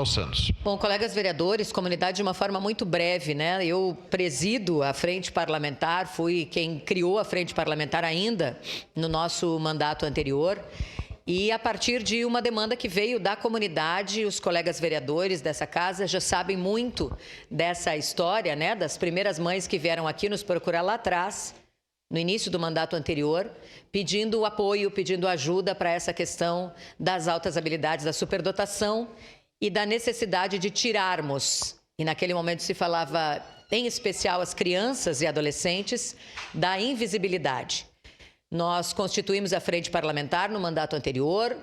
Santos. Bom, colegas vereadores, comunidade, de uma forma muito breve, né? Eu presido a Frente Parlamentar, fui quem criou a Frente Parlamentar ainda no nosso mandato anterior. E a partir de uma demanda que veio da comunidade, os colegas vereadores dessa casa já sabem muito dessa história, né? Das primeiras mães que vieram aqui nos procurar lá atrás, no início do mandato anterior, pedindo apoio, pedindo ajuda para essa questão das altas habilidades, da superdotação e da necessidade de tirarmos, e naquele momento se falava em especial as crianças e adolescentes, da invisibilidade. Nós constituímos a Frente Parlamentar no mandato anterior,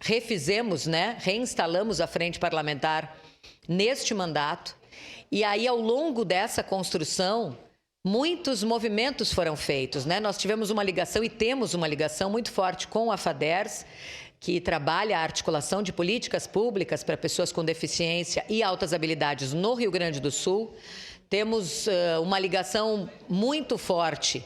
refizemos, né, reinstalamos a Frente Parlamentar neste mandato, e aí ao longo dessa construção, muitos movimentos foram feitos, né? Nós tivemos uma ligação e temos uma ligação muito forte com a FADERS, que trabalha a articulação de políticas públicas para pessoas com deficiência e altas habilidades no Rio Grande do Sul. Temos uma ligação muito forte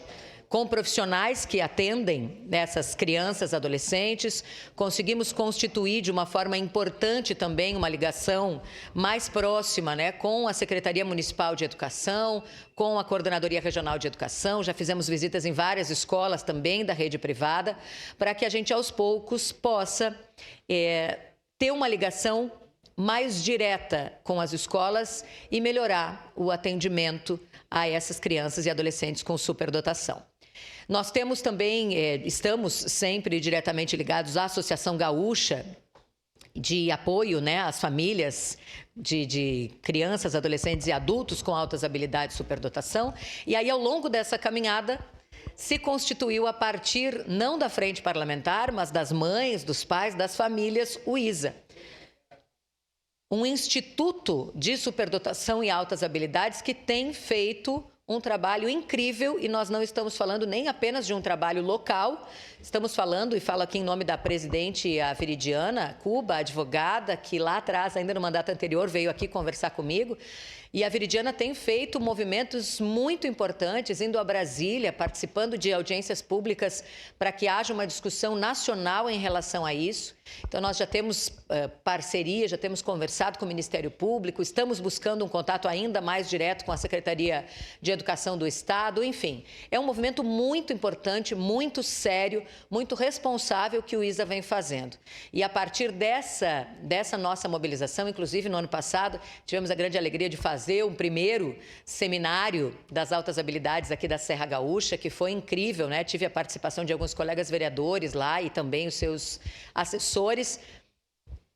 com profissionais que atendem essas crianças, adolescentes. Conseguimos constituir de uma forma importante também uma ligação mais próxima, né, com a Secretaria Municipal de Educação, com a Coordenadoria Regional de Educação. Já fizemos visitas em várias escolas também da rede privada, para que a gente aos poucos possa ter uma ligação mais direta com as escolas e melhorar o atendimento a essas crianças e adolescentes com superdotação. Nós temos também, estamos sempre diretamente ligados à Associação Gaúcha de apoio, né, às famílias de crianças, adolescentes e adultos com altas habilidades de superdotação. E aí, ao longo dessa caminhada, se constituiu a partir, não da Frente Parlamentar, mas das mães, dos pais, das famílias, o ISA. Um instituto de superdotação e altas habilidades que tem feito um trabalho incrível, e nós não estamos falando nem apenas de um trabalho local, estamos falando, e falo aqui em nome da presidente, a Viridiana Cuba, advogada, que lá atrás, ainda no mandato anterior, veio aqui conversar comigo, e a Viridiana tem feito movimentos muito importantes, indo a Brasília, participando de audiências públicas para que haja uma discussão nacional em relação a isso. Então, nós já temos parceria, já temos conversado com o Ministério Público, estamos buscando um contato ainda mais direto com a Secretaria de Educação do Estado, enfim. É um movimento muito importante, muito sério, muito responsável que o ISA vem fazendo. E a partir dessa nossa mobilização, inclusive no ano passado, tivemos a grande alegria de fazer um primeiro seminário das altas habilidades aqui da Serra Gaúcha, que foi incrível, né? Tive a participação de alguns colegas vereadores lá e também os seus assessores.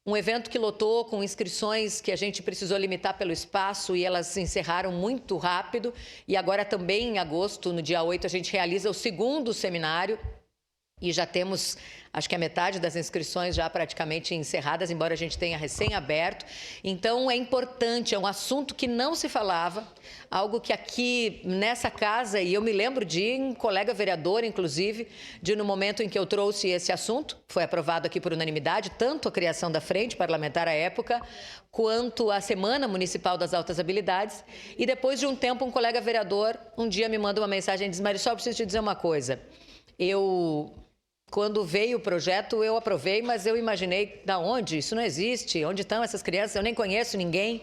Um evento que lotou com inscrições que a gente precisou limitar pelo espaço e elas se encerraram muito rápido. E agora também em agosto, no dia 8, a gente realiza o segundo seminário e já temos, acho que a metade das inscrições já praticamente encerradas, embora a gente tenha recém-aberto. Então, é importante, é um assunto que não se falava, algo que aqui nessa casa, e eu me lembro de um colega vereador, inclusive, de no momento em que eu trouxe esse assunto, foi aprovado aqui por unanimidade, tanto a criação da Frente Parlamentar à época, quanto a Semana Municipal das Altas Habilidades. E depois de um tempo, um colega vereador, um dia me manda uma mensagem e diz: Marisol, preciso te dizer uma coisa. Quando veio o projeto, eu aprovei, mas eu imaginei, da onde? Isso não existe. Onde estão essas crianças? Eu nem conheço ninguém.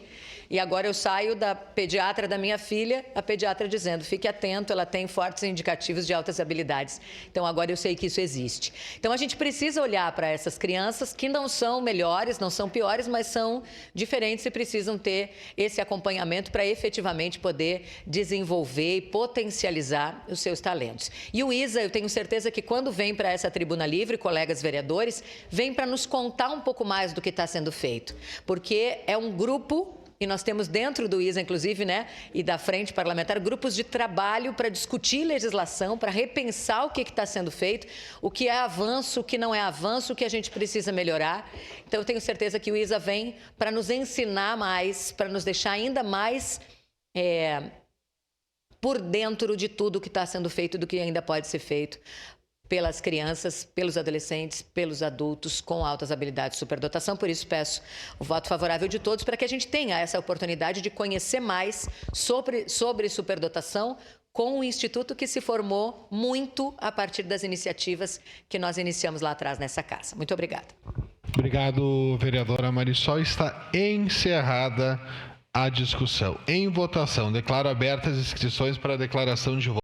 E agora eu saio da pediatra da minha filha, a pediatra dizendo: fique atento, ela tem fortes indicativos de altas habilidades. Então, agora eu sei que isso existe. Então, a gente precisa olhar para essas crianças que não são melhores, não são piores, mas são diferentes e precisam ter esse acompanhamento para efetivamente poder desenvolver e potencializar os seus talentos. E o ISA, eu tenho certeza que quando vem para essa tribuna livre, colegas vereadores, vem para nos contar um pouco mais do que está sendo feito. Porque é um grupo. E nós temos dentro do ISA, inclusive, né, e da Frente Parlamentar, grupos de trabalho para discutir legislação, para repensar o que está sendo feito, o que é avanço, o que não é avanço, o que a gente precisa melhorar. Então, eu tenho certeza que o ISA vem para nos ensinar mais, para nos deixar ainda mais por dentro de tudo que está sendo feito, do que ainda pode ser feito pelas crianças, pelos adolescentes, pelos adultos com altas habilidades de superdotação. Por isso, peço o voto favorável de todos para que a gente tenha essa oportunidade de conhecer mais sobre superdotação com um instituto que se formou muito a partir das iniciativas que nós iniciamos lá atrás nessa casa. Muito obrigada. Obrigado, vereadora Marisol. Está encerrada a discussão. Em votação, declaro abertas as inscrições para a declaração de voto.